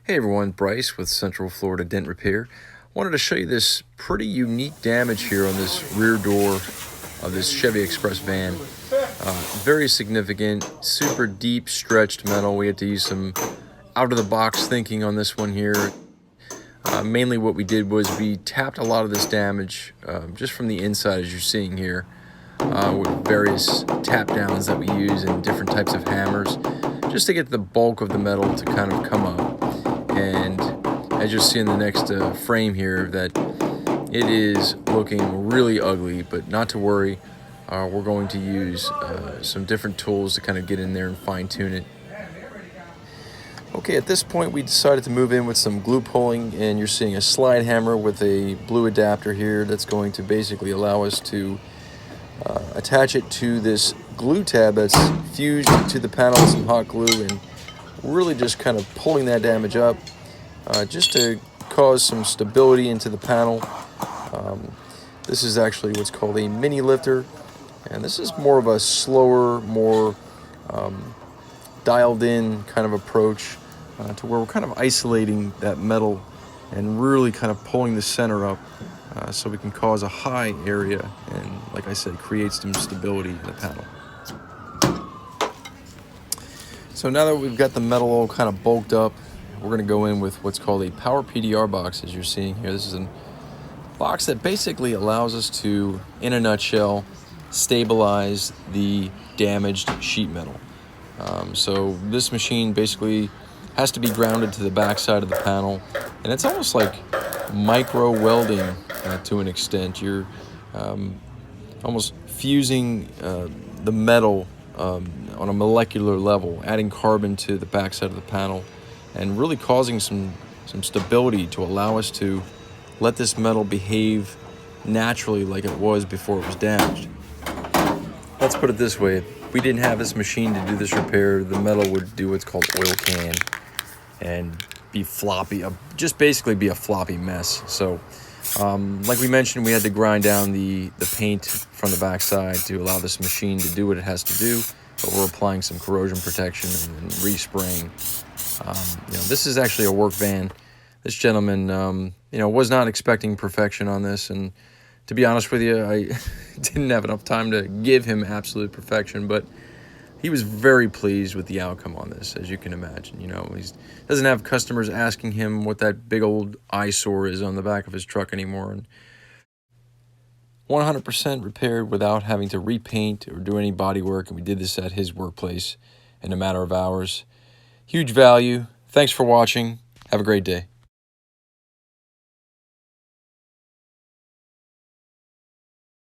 Hey everyone, Bryce with Central Florida Dent Repair. Wanted to show you this pretty unique damage here on this rear door of this Chevy Express van. Very significant, super deep stretched metal. We had to use some out-of-the-box thinking on this one here. Mainly what we did was we tapped a lot of this damage just from the inside, as you're seeing here, with various tap downs that we use and different types of hammers, just to get the bulk of the metal to kind of come up. And as you'll see in the next frame here, that it is looking really ugly, but not to worry. We're going to use some different tools to kind of get in there and fine tune it. Okay, at this point we decided to move in with some glue pulling, and you're seeing a slide hammer with a blue adapter here that's going to basically allow us to attach it to this glue tab that's fused to the panel with some hot glue, and really just kind of pulling that damage up just to cause some stability into the panel. This is actually what's called a mini lifter, and this is more of a slower, more dialed in kind of approach to where we're kind of isolating that metal and really kind of pulling the center up so we can cause a high area and, like I said, create some stability in the panel. So now that we've got the metal all kind of bulked up, we're going to go in with what's called a power PDR box, as you're seeing here. This is a box that basically allows us to, in a nutshell, stabilize the damaged sheet metal. So this machine basically has to be grounded to the back side of the panel, and it's almost like micro welding to an extent. You're almost fusing the metal on a molecular level, adding carbon to the backside of the panel, and really causing some stability to allow us to let this metal behave naturally like it was before it was damaged. Let's put it this way: if we didn't have this machine to do this repair, the metal would do what's called oil can and be floppy, just basically be a floppy mess. So like we mentioned, we had to grind down the paint from the backside to allow this machine to do what it has to do, but we're applying some corrosion protection and respraying. This is actually a work van. This gentleman, was not expecting perfection on this, and to be honest with you, I didn't have enough time to give him absolute perfection, but he was very pleased with the outcome on this, as you can imagine. He doesn't have customers asking him what that big old eyesore is on the back of his truck anymore, and 100% repaired without having to repaint or do any body work, and we did this at his workplace in a matter of hours. Huge value. Thanks for watching. Have a great day.